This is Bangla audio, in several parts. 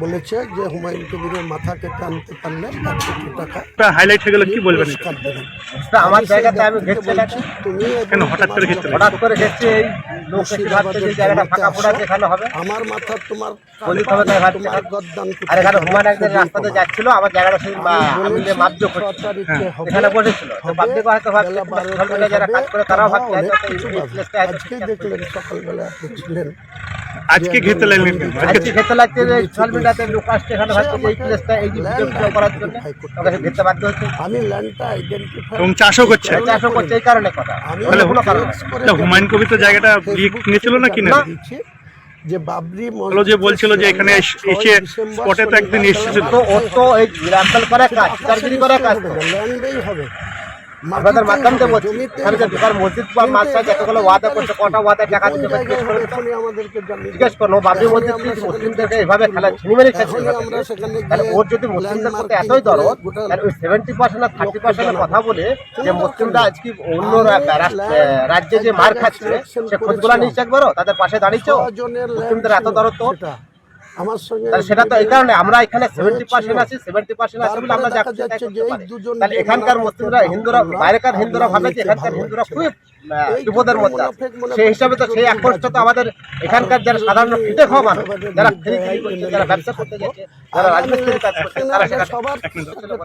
বলেছে যে হুমায়ুন কবিরের মাথা কেটে আনতে পারলে 1 কোটি টাকা হাইলাইট হয়ে গেল, কি বলবেন? পুরস্কার দেবেন। আমার জায়গাতে আমি থেকে ঘেরতে বলছি, তুমি কেন হঠাৎ করে ঘেরতে হঠাৎ করে ঘেরছি, এই লোক এসে ভাবছে যে জায়গাটা ফাঁকা পড়ে আছে, এখানে হবে আমার মাথা তোমার বলি তবে তাই ভাবছে। তোমার গদ্দান আর এখানে হুমায়ুন একদিন রাস্তাতে যাচ্ছিল, আমার জায়গাটা সেই আমি যে মাপজোক হচ্ছে এখানে বসেছিল, পাবলিক হয়তো ভাবছে সোশ্যাল মিডিয়া যারা কাজ করে তারাও ভাবছে হয়তো এই প্লেসটা আজকেই দেখলেন সকালবেলা আপনি ছিলেন। আজকে ঘেরতে লাগলেন কেন? আজকে খেতে লাগছে যে সোশ্যাল মিডিয়াতে লোক আসছে এখানে ভাবছে যে এই প্লেসটা এই যে ভিডিও করার জন্য ওখানে ঘেরতে বাধ্য হচ্ছে আমি ল্যান্ডটা আইডেন্টিফাই এবং চাষও করছে। চাষও করছে, এই কারণে কথা। তাহলে কোনো কারণ নেই। তাহলে হুমায়ুন কবির তো জায়গাটা কিনেছিল না কিনে? যে বাবরি বলো যে বলছিল যে এখানে এসে স্পটে তো একদিন এসেছিল। তো ওর তো এই বিরাম্বল করে কাজ, চিটারগিরি করে কাজ তো। ল্যান্ডেই হবে। আপনাদের মাধ্যমে বলছি এখানে যে ঢোকার মসজিদ বা মাদ্রাসা যতগুলো ওয়াদা করছে, কটা ওয়াদা টাকা দিতে হবে জিজ্ঞেস করে তো। আমাদেরকে জানিয়ে জিজ্ঞেস করো বাবরি মসজিদ কি মুসলিমদেরকে এভাবে খেলা ছিনিমিনি খেলছে? আমরা সেখানে তাহলে ওর যদি মুসলিমদের প্রতি এতই দরদ, তাহলে ওই 70% আর 30% কথা বলে যে মুসলিমরা আজকে অন্য রাজ্যে যে মার খাচ্ছে সে খোঁজগুলা নিচ্ছে একবারও, তাদের পাশে দাঁড়িয়েছে মুসলিমদের এত দরদ তো। আমার সঙ্গে সেটা তো এই কারণে আমরা এখানে 70% আছি, 70% আছে বলে আমরা যাচ্ছি। তাহলে এখানকার মুসলিমরা হিন্দুরা, বাইরেকার হিন্দুরা ভাবে যে এখানকার হিন্দুরা খুব বিপদের মধ্যে আছে। সেই হিসাবে তো সেই আকর্ষ তো আমাদের এখানকার যারা সাধারণ খেটে খাওয়া মানুষ, যারা খেলি করছে, যারা ব্যবসা করতে যাচ্ছে, যারা রাজমিস্ত্রির কাজ করছে, তারা সেখানে সবার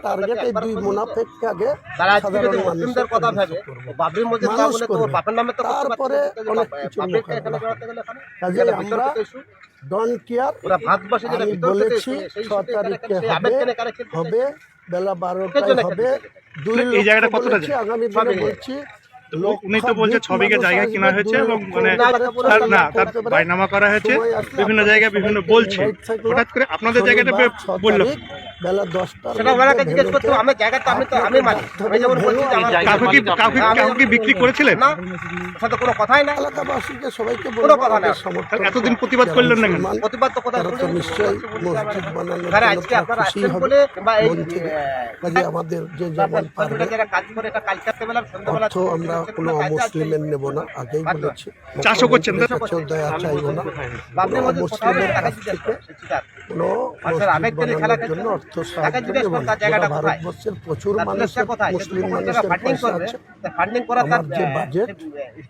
টার্গেট এই দুই মুনাফেককে আগে তারা আজকে যদি মুসলিমদের কথা ভেবে বাবরি মসজিদ না বলে তো বাপের নামে তো তারপরে অনেক কিছু বাবরিকে এখানে জড়াতে গেলে এখানে কাজে আমরা ডোন্ট কেয়ার। ওরা ভারতবর্ষে যেটা আমি ভিতর থেকে বলেছি সেই 6 তারিখে সেই আবেদনে কারে খেলতে হবে বেলা 12টায় হবে। এই জায়গাটা কতটা আগামী দিনে বলছি উনি তো বলছে 6 বিঘা জায়গা কেনা হয়েছে এবং মানে তার বাইনামা করা হয়েছে, বিভিন্ন জায়গায় বিভিন্ন বলছে। হঠাৎ করে আপনাদের জায়গাটা বললো বেলা 10টা সেটা ওনাকে জিজ্ঞেস করতে হবে। আমার জায়গাটা আমি মালিক, আমি যেমন বলছি যে আমার কাউকে কি বিক্রি করেছিলেন? না, সাথে কোনো কথাই না, এলাকাবাসীকে সবাইকে কোনো কথা না। সমর্থন এতদিন প্রতিবাদ করলেন না কেন? প্রতিবাদ তো কোথায় তো নিশ্চয়ই মসজিদ বানানোর তারা জন্য আজকে আপনারা খুশি আসছেন হবে বলে বা এই মন থেকে। কাজে আমাদের যে যেমন পারবে যারা কাজ করে এটা কাল করতে বেলা সন্ধ্যাবেলা অর্থ আমরা কোনো অমুসলিমের নেব না, আগেই বলেছি। চাষও করছেন তো? কাছেও দয়া চাইব না। বাবরি কোনো মসজিদ কোথাও মুসলিমের টাকা কাছ জিজ্ঞেস থেকে করে চিটার কোনো মানুষের মসজিদ আবেগ দিয়ে খেলা বানানোর জন্য খেলছে। অর্থ টাকা সাহায্য জিজ্ঞেস নেব করে না। তার জায়গাটা গোটা কোথায়, ভারতবর্ষের প্রচুর তার মানুষের প্লেসটা কোথায়, মুসলিম যারা মানুষের ফান্ডিং পয়সা করবে, আছে। ফান্ডিং করার আমার যে বাজেট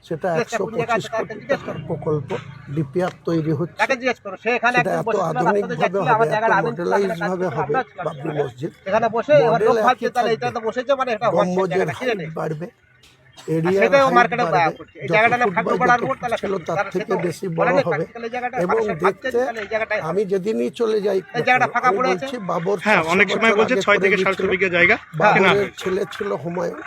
সেটা প্লেসটা কোন জায়গায় আছে 125 তাকে কোটি জিজ্ঞেস টাকার করো। প্রকল্প ডিপিআর তৈরি হচ্ছে। তাকে জিজ্ঞেস করো, সে এখানে সেটা একদম এত বসে ছিল, আধুনিক রাস্তাতে ভাবে যাচ্ছিল, হবে, আমার এত জায়গার আবেগ মডেলাইজ কাজ ভাবে করছিল, হবে আমরা ছিলাম বাবরি সেখানে। মসজিদ। এখানে বসে এবার মডেল লোক ভাবছে একই তাহলে থাকবে। এটা তো বসেছে মানে এটা গম্বুজের কিনে নেই। হাইট বাড়বে, আর এরিয়ার সেটাও হাইট মার্কেটে বাড়বে, এই যত জায়গাটা না ফুট ফাঁকা বাই পড়ার যত উপর তাহলে ছিল তার তারা থেকে সেটাও বেশি বলে বড় না, হবে। practically জায়গাটা এবং মানুষের ভাবছে যে দেখতে তাহলে এই জায়গাটাই হবে। আমি যেদিনই চলে যাই এই জায়গাটা ফাঁকা আমি পড়ে আছে। বলছি বাবর হ্যাঁ, 700 অনেক সময় বছর বলছে আগে 6 থেকে করে 700 গিয়েছিল। বিঘা জায়গা কেনা বাবরের হয়। ছেলে ছিল হুমায়ুন,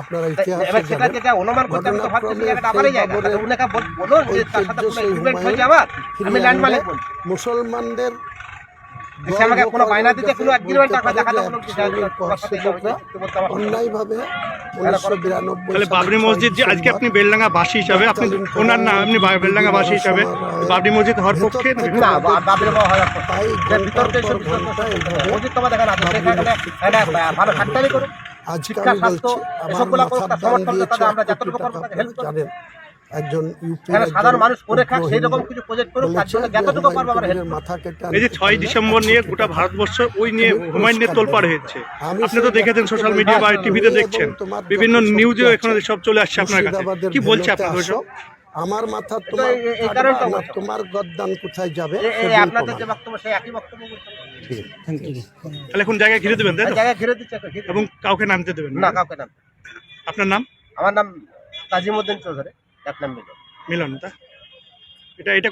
আপনারা এবার ইতিহাসে সেটা জানেন। যেটা অনুমান করতে আমি তো ভাবছি ঘটনাক্রমে জায়গাটা আমারই সেই জায়গা, বাবরের উনাকে বলো যে তার সাথে কোনো ঐতিহ্য এগ্রিমেন্ট সেই হয়েছে আমার, আমি ফিরিয়ে ল্যান্ড আনলে মালিক বলছি। মুসলমানদের সে আমাকে কোনো বায়না দিতে কোনো এগ্রিমেন্ট টাকা দেখাতে বলতে কোনো পারে কিছু যে তোমার একশ্রেণীর সাথে পথশিক্ষকরা অন্যায়ভাবে 1992 তাহলে বাবরি মসজিদ যে আজকে আপনি বেলডাঙ্গা বাসী হিসাবে, আপনি ওনার না, আপনি বেলডাঙ্গা বাসী হিসাবে বাবরি মসজিদ হওয়ার পক্ষে না বিপক্ষে? না বাবরি মসজিদ হওয়ার পর তাই যে ভিতরতে এসে মসজিদ তোমার দেখা না সেখানে ভালো ফ্যাক্টরি করুন, আজকে শিক্ষা আমি স্বাস্থ্য বলছি আমার এসবগুলো করুন, মাথার তার দাম সমর্থন দিয়েছে তাদের আমরা 1 কোটি যতটুকু পারবো টাকা তাকে হেল্প করবো। জানেন। একজন ইউপি এখানে সাধারণ মানুষ করে খাক সেই রকম কিছু প্রজেক্ট করুক, তার জন্য যতটুকু পারবো আমরা হেল্প করবো। মাথা কেটে এই যে 6 ডিসেম্বর নিয়ে গোটা ভারতবর্ষ ওই নিয়ে হুমায়ুন নিয়ে তোলপাড় হয়েছে, আপনি তো দেখেছেন সোশ্যাল মিডিয়া বা টিভিতে দেখছেন, বিভিন্ন নিউজেও এখানে সব চলে আসছে আপনার কাছে। কি বলছে আপনাদের সব? আমার মাথা এই তোমার কারণটা কাটবা না, বলছো। তোমার গদ্দান কোথায় যাবে এই আপনাদের যে বক্তব্য সেই একই বক্তব্য বলছেন। তাহলে এখন জায়গায় ঘিরে দেবেন তাই তো? জায়গায় ঘিরে দিচ্ছে ঘিরে এবং কাউকে নামতে দেবেন না না? কাউকে নাম। আপনার নাম? আমার নাম তাজিমউদ্দিন চৌধুরী, এক নাম মিলন। মিলন তা এটা